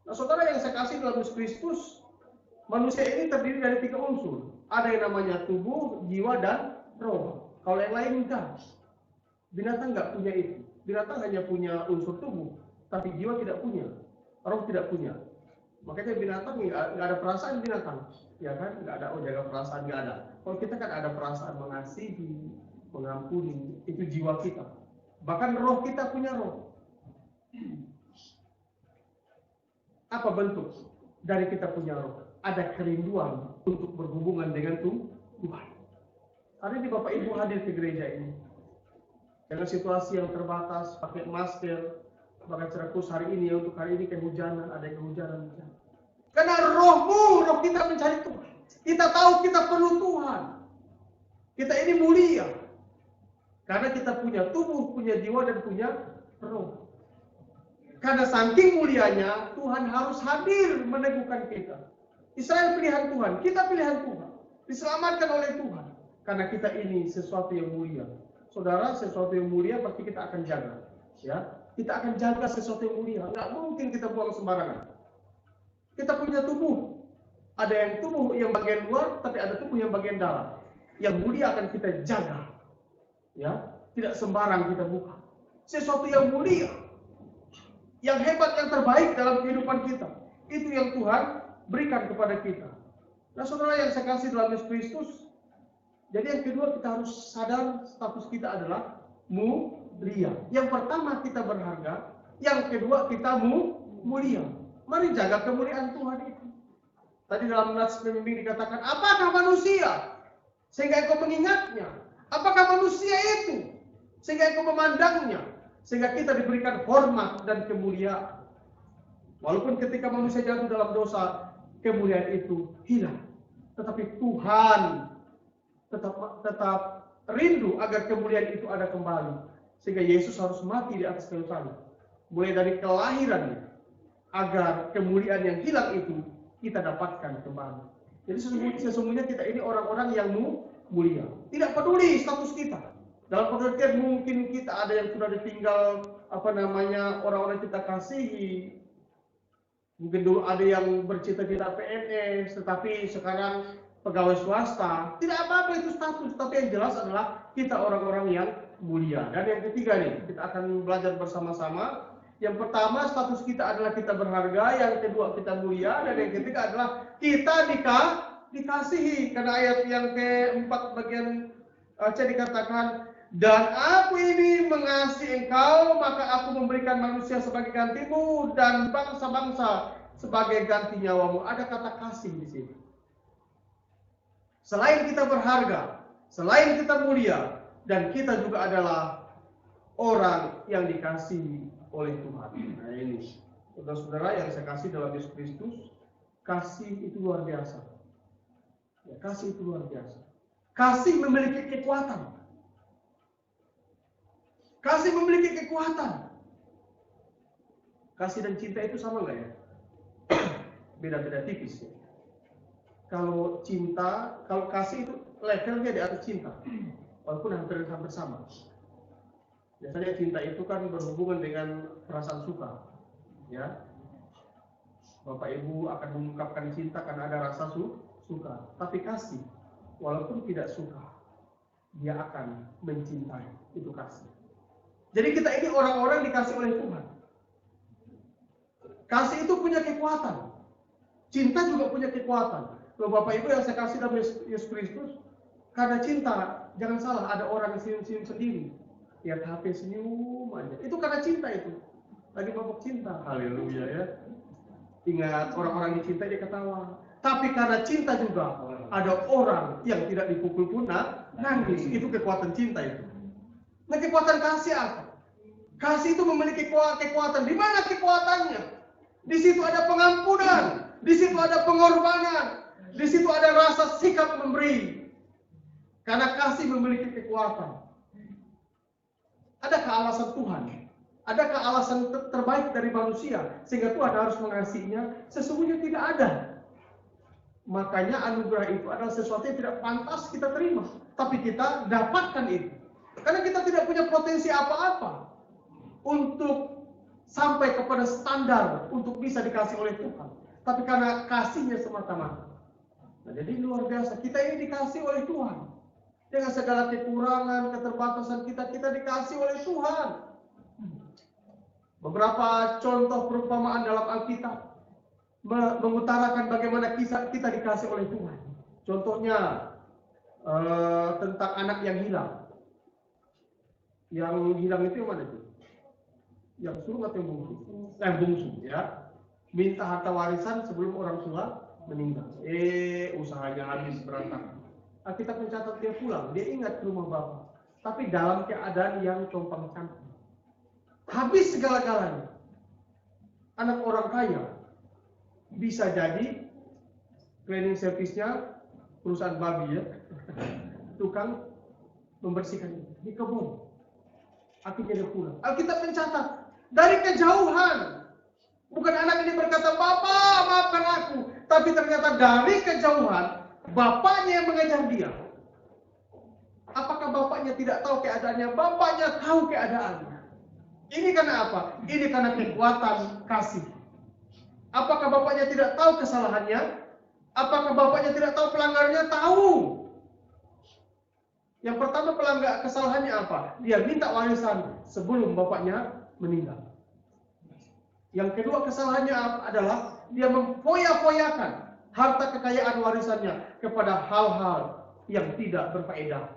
Nah, saudara yang saya kasih dalam Yesus Kristus, manusia ini terdiri dari 3 unsur. Ada yang namanya tubuh, jiwa, dan roh. Kalau yang lain enggak. Binatang enggak punya itu. Binatang hanya punya unsur tubuh, tapi jiwa tidak punya. Roh tidak punya. Makanya binatang enggak ada perasaan binatang. Ya kan? Enggak ada, jaga perasaan enggak ada. Kalau kita kan ada perasaan mengasihi, mengampuni, itu jiwa kita. Bahkan roh kita punya roh. Apa bentuk dari kita punya roh? Ada kerinduan untuk berhubungan dengan Tuhan. Hari ini Bapak Ibu hadir ke gereja ini dengan situasi yang terbatas, pakai masker, pakai cerkus hari ini, untuk hari ini kehujanan, ada kehujanan. Karena roh kita mencari Tuhan. Kita tahu kita perlu Tuhan. Kita ini mulia. Karena kita punya tubuh, punya jiwa, dan punya roh. Karena saking mulianya, Tuhan harus hadir meneguhkan kita. Israel pilihan Tuhan, kita pilihan Tuhan. Diselamatkan oleh Tuhan. Karena kita ini sesuatu yang mulia. Saudara, sesuatu yang mulia pasti kita akan jaga. Ya, kita akan jaga sesuatu yang mulia. Nggak mungkin kita buang sembarangan. Kita punya tubuh. Ada yang tubuh yang bagian luar, tapi ada tubuh yang bagian dalam. yang mulia akan kita jaga. Ya, tidak sembarang kita buka. Sesuatu yang mulia, yang hebat, yang terbaik dalam kehidupan kita. Itu yang Tuhan berikan kepada kita. Nah, saudara yang saya kasih dalam Yesus Kristus, jadi yang kedua kita harus sadar status kita adalah mulia. Yang pertama kita berharga, yang kedua kita mulia. Mari jaga kemuliaan Tuhan itu. Tadi dalam nats pembimbing dikatakan, apakah manusia sehingga engkau mengingatnya? Apakah manusia itu sehingga engkau memandangnya? Sehingga kita diberikan hormat dan kemuliaan. Walaupun ketika manusia jatuh dalam dosa, kemuliaan itu hilang. Tetapi Tuhan tetap rindu agar kemuliaan itu ada kembali. Sehingga Yesus harus mati di atas kayu salib. Mulai dari kelahirannya. Agar kemuliaan yang hilang itu kita dapatkan kembali. Jadi sesungguhnya kita ini orang-orang yang mulia. Tidak peduli status kita. Dalam pengertian mungkin kita ada yang sudah ditinggal orang-orang yang kita kasihi. Mungkin dulu ada yang bercita-cita PNS, tetapi sekarang pegawai swasta. Tidak apa-apa itu status, tapi yang jelas adalah kita orang-orang yang mulia. Dan yang ketiga nih, kita akan belajar bersama-sama. Yang pertama, status kita adalah kita berharga. Yang kedua, kita mulia. Dan yang ketiga adalah kita dikasihi. Karena ayat yang keempat bagian C dikatakan, dan aku ini mengasihi engkau, maka aku memberikan manusia sebagai gantimu dan bangsa-bangsa sebagai ganti nyawamu. Ada kata kasih di sini. Selain kita berharga, selain kita mulia, dan kita juga adalah orang yang dikasihi oleh Tuhan. Nah ini, saudara-saudara yang saya kasih dalam Yesus Kristus, kasih itu luar biasa. Ya, kasih itu luar biasa. Kasih memiliki kekuatan. Kasih memiliki kekuatan. Kasih dan cinta itu sama nggak ya? Beda-beda tipis ya. Kalau cinta, kalau kasih itu levelnya di atas cinta, walaupun hampir sama. Biasanya cinta itu kan berhubungan dengan perasaan suka, ya. Bapak Ibu akan mengungkapkan cinta karena ada rasa suka. Tapi kasih, walaupun tidak suka, dia akan mencintai. Itu kasih. Jadi kita ini orang-orang dikasih oleh Tuhan. Kasih itu punya kekuatan. Cinta juga punya kekuatan. Kalau Bapak Ibu yang saya kasih dalam Yesus Kristus, karena cinta, jangan salah, ada orang yang senyum-senyum sendiri. Lihat HP senyum aja. Itu karena cinta itu. Lagi mabuk cinta. Haleluya ya. Ingat, orang-orang yang cinta dia ketawa. Tapi karena cinta juga, ada orang yang tidak dipukul pun nangis. Itu kekuatan cinta itu. Nah, kekuatan kasih apa? Kasih itu memiliki kekuatan. Di mana kekuatannya? Di situ ada pengampunan. Di situ ada pengorbanan. Di situ ada rasa sikap memberi. Karena kasih memiliki kekuatan. Adakah alasan Tuhan? Adakah alasan terbaik dari manusia sehingga Tuhan harus mengasihinya? Sesungguhnya tidak ada. Makanya anugerah itu adalah sesuatu yang tidak pantas kita terima. Tapi kita dapatkan itu. Karena kita tidak punya potensi apa-apa untuk sampai kepada standar untuk bisa dikasih oleh Tuhan. Tapi karena kasihnya semata-mata. Nah, jadi luar biasa. Kita ini dikasih oleh Tuhan. Dengan segala kekurangan, keterbatasan kita dikasih oleh Tuhan. Beberapa contoh perumpamaan dalam Alkitab mengutarakan bagaimana kita dikasih oleh Tuhan. Contohnya tentang anak yang hilang. Yang hilang itu yang mana itu? Yang sulung atau yang bungsu? Yang bungsu ya. Minta harta warisan sebelum orang tua meninggal. Usahanya habis berantakan. Kita mencatat dia pulang, dia ingat ke rumah bapak, tapi dalam keadaan yang compang-camping. Habis segala-galanya. Anak orang kaya bisa jadi cleaning service-nya perusahaan babi ya, tukang membersihkan di kebun. Akhirnya dia pulang. Alkitab mencatat dari kejauhan. Bukan anak ini berkata, "Bapak, maafkan aku," tapi ternyata dari kejauhan bapaknya yang mengejar dia. Apakah bapaknya tidak tahu keadaannya? Bapaknya tahu keadaannya. Ini karena apa? Ini karena kekuatan kasih. Apakah bapaknya tidak tahu kesalahannya? Apakah bapaknya tidak tahu pelanggarnya? Tahu. Yang pertama pelanggar kesalahannya apa? Dia minta warisan sebelum bapaknya meninggal. Yang kedua kesalahannya adalah dia memfoya-foyakan harta kekayaan warisannya kepada hal-hal yang tidak berfaedah,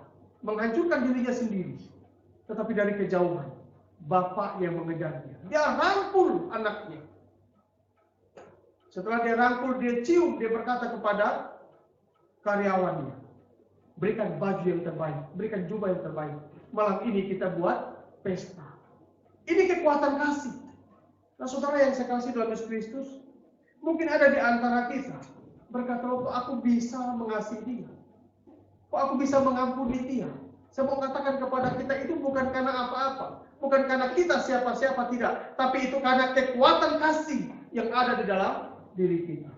menghancurkan dirinya sendiri. Tetapi dari kejauhan, bapak yang mengejarnya, dia rangkul anaknya. Setelah dia rangkul, dia cium, dia berkata kepada karyawannya, berikan baju yang terbaik, berikan jubah yang terbaik. Malam ini kita buat pesta. Ini kekuatan kasih. Nah, saudara yang saya kasih dalam Yesus Kristus, mungkin ada di antara kita berkata, kok aku bisa mengasihi dia? Kok aku bisa mengampuni dia? Saya mau katakan kepada kita, itu bukan karena apa-apa. Bukan karena kita siapa-siapa, tidak. Tapi itu karena kekuatan kasih yang ada di dalam diri kita.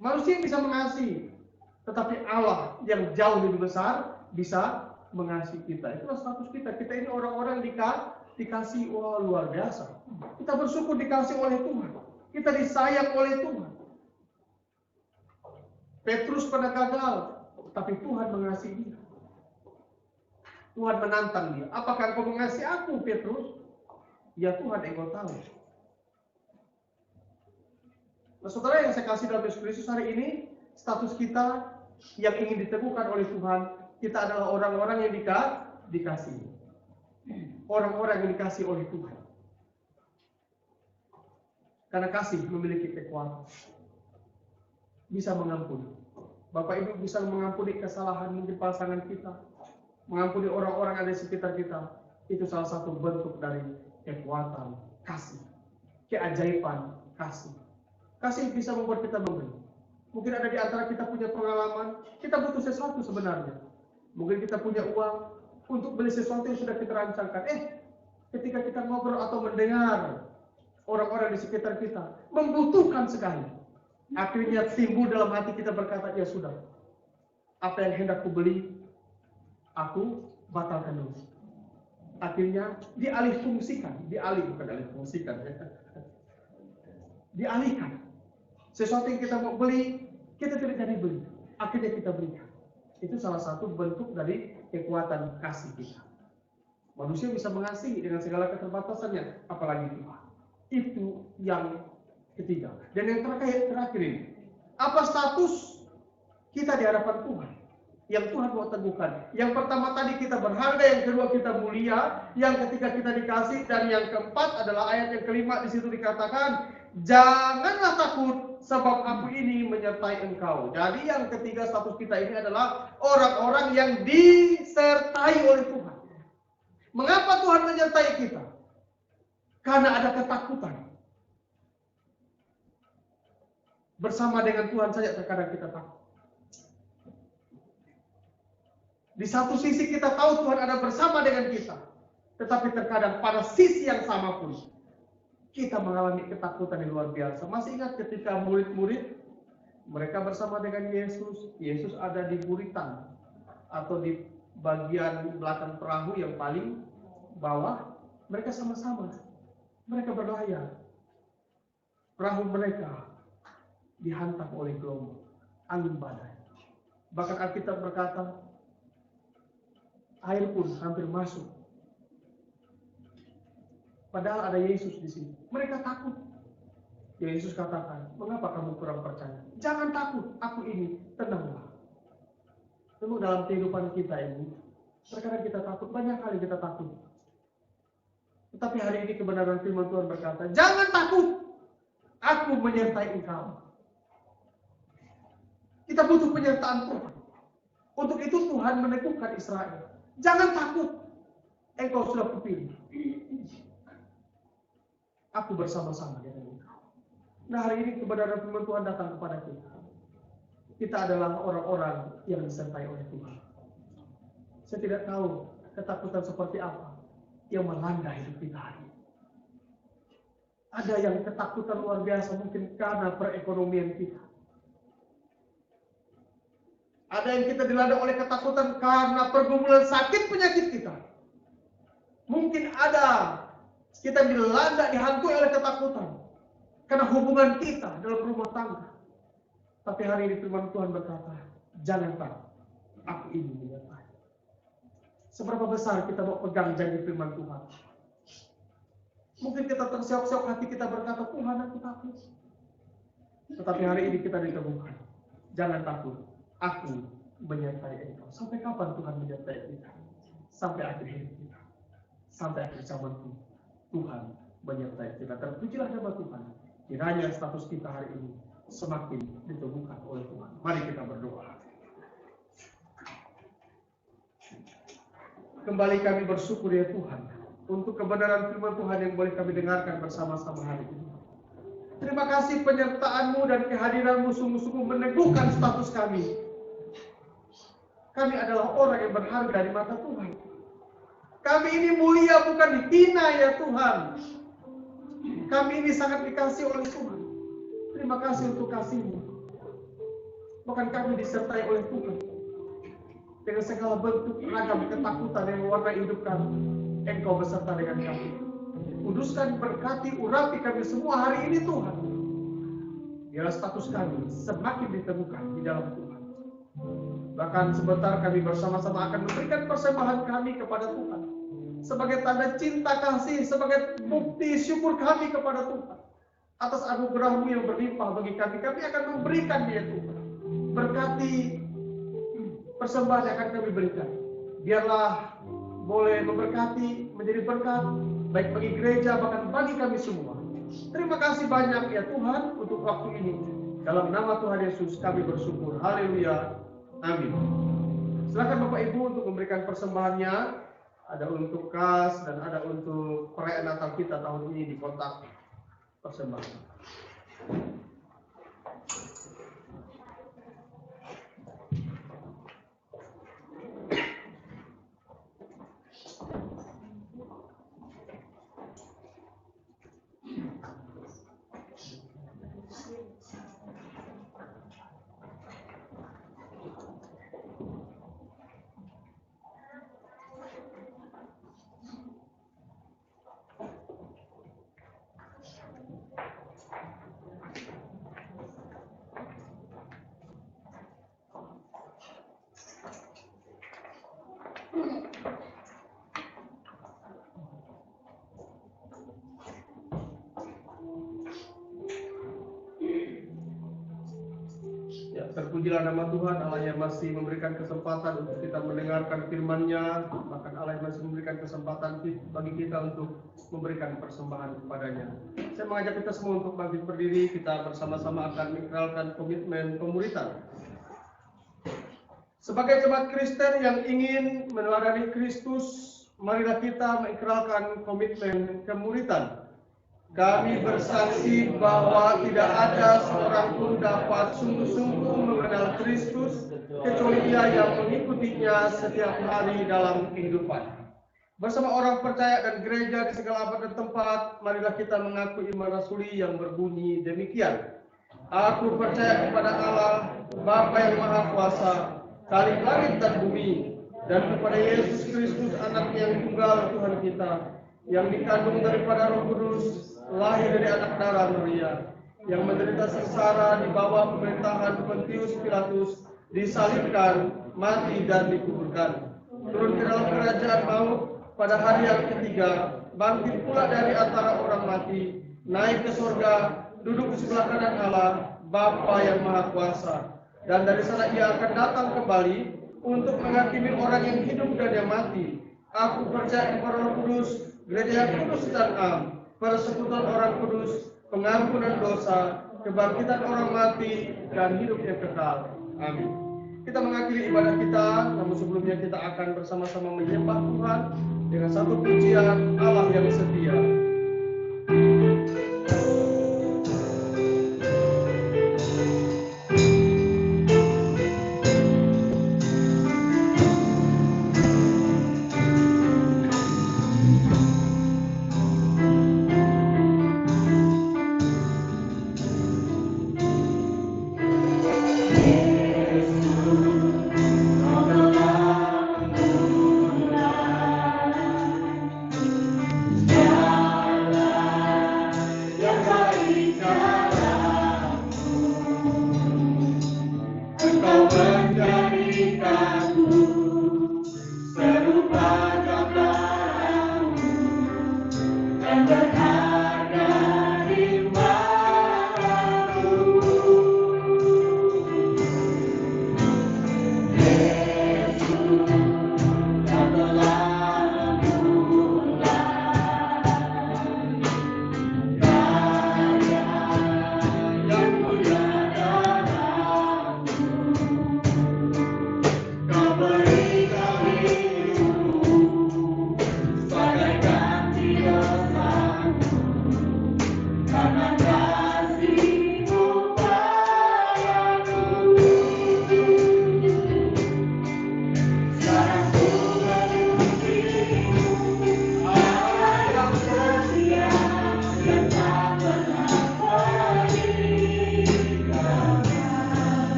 Manusia bisa mengasihi, tetapi Allah yang jauh lebih besar bisa mengasihi kita. Itulah status kita. Kita ini orang-orang dikasih, wah luar biasa. Kita bersyukur dikasih oleh Tuhan. Kita disayang oleh Tuhan. Petrus pernah gagal, tapi Tuhan mengasihi dia. Tuhan menantang dia. Apakah engkau mengasihi aku, Petrus? Ya Tuhan, engkau tahu. Nah, saudara yang saya kasih dalam Yesus Kristus hari ini, status kita yang ingin diteguhkan oleh Tuhan, kita adalah orang-orang yang dikasihi. Orang-orang yang dikasihi oleh Tuhan. Karena kasih memiliki kekuatan. Bisa mengampuni. Bapak Ibu bisa mengampuni kesalahan mungkin pasangan kita. Mengampuni orang-orang ada di sekitar kita. Itu salah satu bentuk dari kekuatan kasih. Keajaiban kasih. Kasih bisa membuat kita memberi. Mungkin ada di antara kita punya pengalaman, kita butuh sesuatu sebenarnya. Mungkin kita punya uang untuk beli sesuatu yang sudah kita rancangkan. Ketika kita ngobrol atau mendengar orang-orang di sekitar kita membutuhkan sekali, akhirnya timbul dalam hati kita berkata, ya sudah, apa yang hendak ku beli, aku batalkan dulu. Akhirnya dialihkan. Sesuatu yang kita mau beli, kita tidak jadi beli. Akhirnya kita belikan. Itu salah satu bentuk dari kekuatan kasih kita. Manusia bisa mengasihi dengan segala keterbatasannya, apalagi Tuhan. Itu yang ketiga. Dan yang terakhir ini, apa status kita di hadapan Tuhan? Yang Tuhan mau teguhkan. Yang pertama tadi kita berharga, yang kedua kita mulia, yang ketiga kita dikasih, dan yang keempat adalah ayat yang kelima di situ dikatakan, janganlah takut sebab aku ini menyertai engkau. Jadi yang ketiga status kita ini adalah orang-orang yang disertai oleh Tuhan. Mengapa Tuhan menyertai kita? Karena ada ketakutan. Bersama dengan Tuhan saja terkadang kita takut. Di satu sisi kita tahu Tuhan ada bersama dengan kita. Tetapi terkadang pada sisi yang sama pun kita mengalami ketakutan yang luar biasa. Masih ingat ketika murid-murid mereka bersama dengan Yesus. Yesus ada di buritan atau di bagian belakang perahu yang paling bawah. Mereka sama-sama. Mereka berlayar. Perahu mereka dihantam oleh gelombang, angin badai. Bahkan Alkitab berkata, air pun hampir masuk. Padahal ada Yesus di sini. Mereka takut. Yesus katakan, mengapa kamu kurang percaya? Jangan takut, aku ini, tenanglah. Memang dalam kehidupan kita ini, terkadang kita takut, banyak kali kita takut. Tetapi hari ini kebenaran firman Tuhan berkata, jangan takut, aku menyertai engkau. Kita butuh penyertaan Tuhan. Untuk itu Tuhan meneguhkan Israel. Jangan takut, engkau sudah kupilih. Aku bersama-sama dengan engkau. Nah, hari ini kebenaran firman Tuhan datang kepada kita. Kita adalah orang-orang yang disertai oleh Tuhan. Saya tidak tahu ketakutan seperti apa yang melanda hidup kita hari ini. Ada yang ketakutan luar biasa mungkin karena perekonomian kita. Ada yang kita dilanda oleh ketakutan karena pergumulan sakit penyakit kita. Mungkin ada kita dilanda, dihantui oleh ketakutan karena hubungan kita dalam rumah tangga. Tapi hari ini firman Tuhan berkata, jangan takut, aku ini menyertai. Seberapa besar kita mau pegang janji firman Tuhan. Mungkin kita tersiok-siok hati kita berkata, Tuhan aku takut. Tetapi hari ini kita ditemukan. Jangan takut, aku menyertai engkau. Sampai kapan Tuhan menyertai kita? Sampai akhir hidup kita. Sampai akhir zaman pun Tuhan menyertai kita. Terpujilah nama Tuhan. Kiranya status kita hari ini semakin ditemukan oleh Tuhan. Mari kita berdoa. Kembali kami bersyukur ya Tuhan untuk kebenaran firman Tuhan yang boleh kami dengarkan bersama-sama hari ini. Terima kasih penyertaan-Mu dan kehadiran-Mu sungguh-sungguh meneguhkan status kami. Kami adalah orang yang berharga di mata Tuhan. Kami ini mulia bukan dihina ya Tuhan. Kami ini sangat dikasih oleh Tuhan. Terima kasih untuk kasih-Mu. Bahkan kami disertai oleh Tuhan. Dengan segala bentuk ragam ketakutan yang mewarnai hidup kami, Engkau beserta dengan kami. Kuduskan, berkati, urapi kami semua hari ini Tuhan. Biarlah status kami semakin ditemukan di dalam Tuhan. Bahkan sebentar kami bersama-sama akan memberikan persembahan kami kepada Tuhan. Sebagai tanda cinta kasih, sebagai bukti syukur kami kepada Tuhan. Atas anugerah-Mu yang berlimpah bagi kami, kami akan memberikan dia Tuhan. Berkati persembahan yang akan kami berikan. Biarlah boleh memberkati, menjadi berkat, baik bagi gereja, bahkan bagi kami semua. Terima kasih banyak ya Tuhan untuk waktu ini. Dalam nama Tuhan Yesus kami bersyukur. Haleluya. Amin. Silakan Bapak Ibu untuk memberikan persembahannya. Ada untuk kas dan ada untuk perayaan Natal kita tahun ini di kotak persembahan. Terpujilah nama Tuhan, Allah yang masih memberikan kesempatan untuk kita mendengarkan firman-Nya, bahkan Allah yang masih memberikan kesempatan bagi kita untuk memberikan persembahan kepadanya. Saya mengajak kita semua untuk bangkit berdiri, kita bersama-sama akan mengikrarkan komitmen pemuritan. Sebagai jemaat Kristen yang ingin meneladani Kristus, marilah kita mengikrarkan komitmen kemuritan. Kami bersaksi bahwa tidak ada seorang pun dapat sungguh-sungguh mengenal Kristus kecuali ia yang mengikutinya setiap hari dalam kehidupan. Bersama orang percaya dan gereja di segala abad dan tempat, marilah kita mengaku iman rasuli yang berbunyi demikian. Aku percaya kepada Allah, Bapa yang Maha Kuasa, Khalik langit dan bumi, dan kepada Yesus Kristus, Anak-Nya yang tunggal Tuhan kita, yang dikandung daripada Roh Kudus, lahir dari anak darah Maria, yang menderita sengsara di bawah pemerintahan Pontius Pilatus, disalibkan, mati dan dikuburkan, turun ke dalam kerajaan maut pada hari yang ketiga, bangkit pula dari antara orang mati, naik ke surga, duduk di sebelah kanan Allah, Bapa yang Maha Kuasa, dan dari sana ia akan datang kembali untuk menghakimi orang yang hidup dan yang mati. Aku percaya kepada Roh Kudus, gereja yang kudus dan am, persekutuan orang kudus, pengampunan dosa, kebangkitan orang mati, dan hidup yang kekal. Amin. Kita mengakhiri ibadah kita, namun sebelumnya kita akan bersama-sama menyembah Tuhan dengan satu pujian Allah yang setia. Yeah.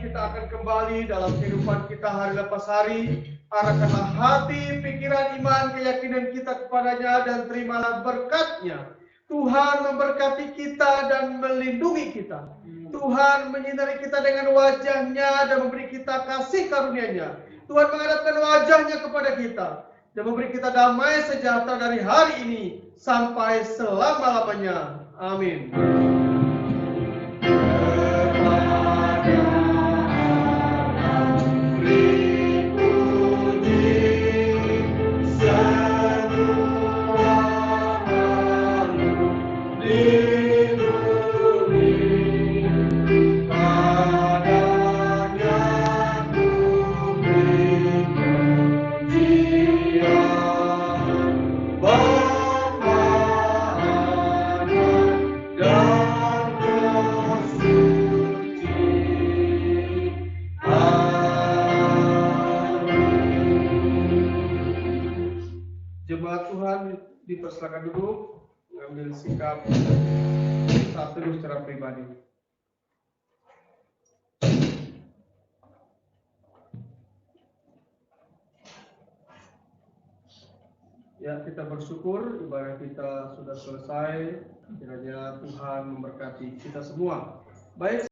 kita akan kembali dalam kehidupan kita hari lepas hari. Arahkanlah hati, pikiran, iman, keyakinan kita kepadanya dan terimalah berkat-Nya. Tuhan memberkati kita dan melindungi kita. Tuhan menyinari kita dengan wajah-Nya dan memberi kita kasih karunia-Nya. Tuhan menghadapkan wajah-Nya kepada kita dan memberi kita damai sejahtera dari hari ini sampai selama-lamanya. Amin. Jemaat Tuhan dipersilakan duduk, mengambil sikap satu secara pribadi. Ya, kita bersyukur ibadah kita sudah selesai. Kiranya Tuhan memberkati kita semua. Baik.